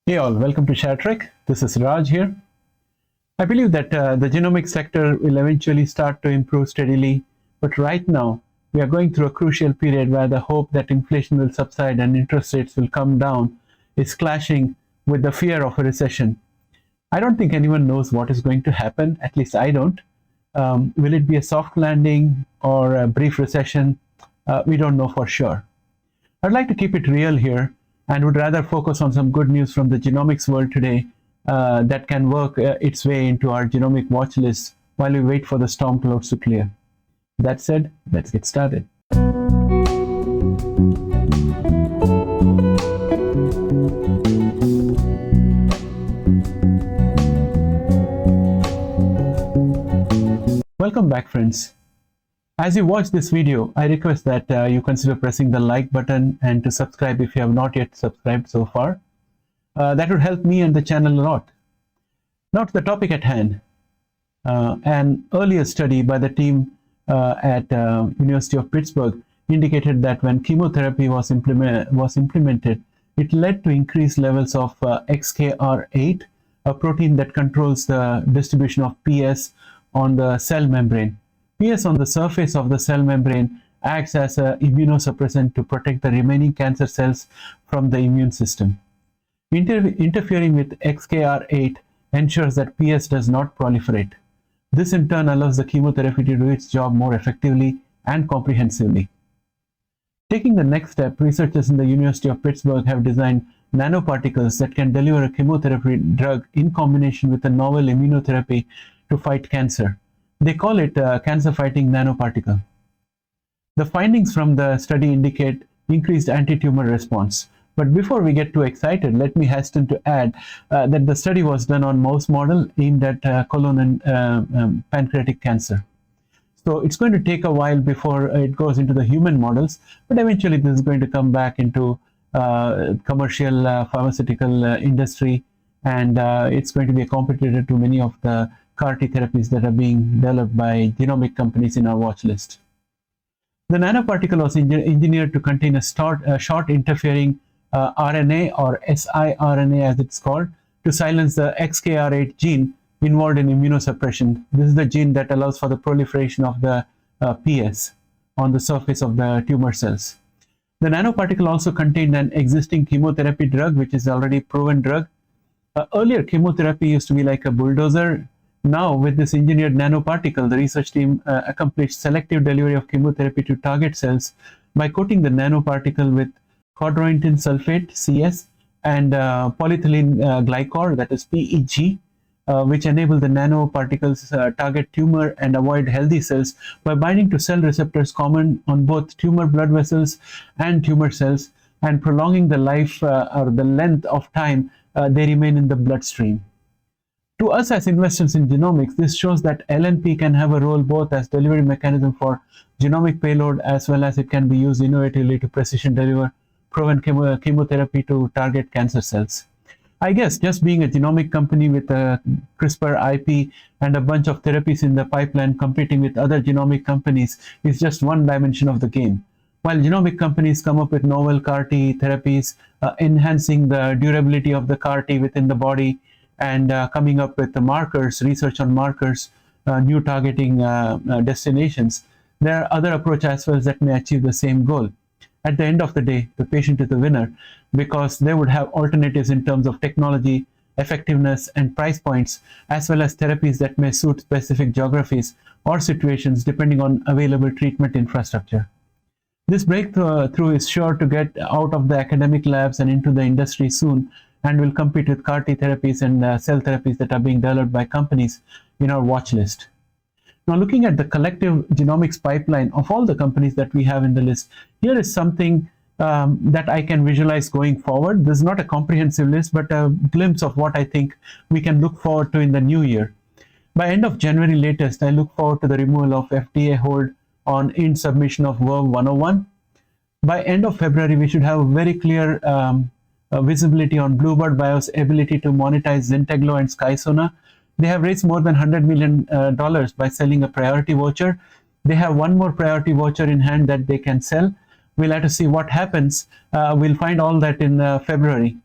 Hey all, welcome to ShareTrek. This is Raj here. I believe that the genomic sector will eventually start to improve steadily, but right now we are going through a crucial period where the hope that inflation will subside and interest rates will come down is clashing with the fear of a recession. I don't think anyone knows what is going to happen, at least I don't. Will it be a soft landing or a brief recession? We don't know for sure. I'd like to keep it real here and would rather focus on some good news from the genomics world today that can work its way into our genomic watch list while we wait for the storm clouds to clear. That said, let's get started. Welcome back, friends. As you watch this video, I request that you consider pressing the like button and to subscribe if you have not yet subscribed so far. That would help me and the channel a lot. Now to the topic at hand. An earlier study by the team at University of Pittsburgh indicated that when chemotherapy was implemented, it led to increased levels of XKR8, a protein that controls the distribution of PS on the cell membrane. PS on the surface of the cell membrane acts as an immunosuppressant to protect the remaining cancer cells from the immune system. Interfering with XKR8 ensures that PS does not proliferate. This in turn allows the chemotherapy to do its job more effectively and comprehensively. Taking the next step, researchers in the University of Pittsburgh have designed nanoparticles that can deliver a chemotherapy drug in combination with a novel immunotherapy to fight cancer. They call it a cancer-fighting nanoparticle. The findings from the study indicate increased anti-tumor response. But before we get too excited, let me hasten to add that the study was done on mouse model aimed at colon and pancreatic cancer. So it's going to take a while before it goes into the human models, but eventually this is going to come back into commercial pharmaceutical industry, and it's going to be a competitor to many of the CAR-T therapies that are being developed by genomic companies in our watch list. The nanoparticle was engineered to contain a short interfering RNA, or siRNA as it's called, to silence the XKR8 gene involved in immunosuppression. This is the gene that allows for the proliferation of the PS on the surface of the tumor cells. The nanoparticle also contained an existing chemotherapy drug, which is already proven drug. Earlier, chemotherapy used to be like a bulldozer. Now, with this engineered nanoparticle, the research team accomplished selective delivery of chemotherapy to target cells by coating the nanoparticle with chondroitin sulfate, CS, and polyethylene glycol, that is PEG, which enable the nanoparticles target tumor and avoid healthy cells by binding to cell receptors common on both tumor blood vessels and tumor cells, and prolonging the life or the length of time they remain in the bloodstream. To us as investors in genomics, this shows that LNP can have a role both as delivery mechanism for genomic payload as well as it can be used innovatively to precision deliver proven chemotherapy to target cancer cells. I guess just being a genomic company with a CRISPR IP and a bunch of therapies in the pipeline competing with other genomic companies is just one dimension of the game. While genomic companies come up with novel CAR-T therapies, enhancing the durability of the CAR-T within the body, and coming up with the markers, research on markers, new targeting destinations, there are other approaches as well that may achieve the same goal. At the end of the day, the patient is the winner because they would have alternatives in terms of technology, effectiveness, and price points, as well as therapies that may suit specific geographies or situations depending on available treatment infrastructure. This breakthrough is sure to get out of the academic labs and into the industry soon, and will compete with CAR-T therapies and cell therapies that are being developed by companies in our watch list. Now, looking at the collective genomics pipeline of all the companies that we have in the list, here is something that I can visualize going forward. This is not a comprehensive list, but a glimpse of what I think we can look forward to in the new year. By end of January latest, I look forward to the removal of FDA hold on in submission of Verve 101. By end of February, we should have a very clear visibility on Bluebird Bio's ability to monetize Zynteglo and Skysona. They have raised more than $100 million by selling a priority voucher. They have one more priority voucher in hand that they can sell. We'll have to see what happens. We'll find all that in February.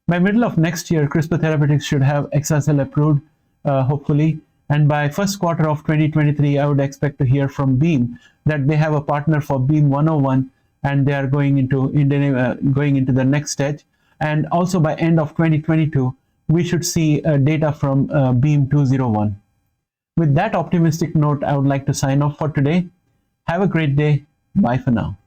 By middle of next year, CRISPR Therapeutics should have exa-cel approved, hopefully. And by first quarter of 2023, I would expect to hear from Beam that they have a partner for Beam 101, and they are going into the next stage. And also by end of 2022, we should see data from Beam 201. With that optimistic note, I would like to sign off for today. Have a great day. Bye for now.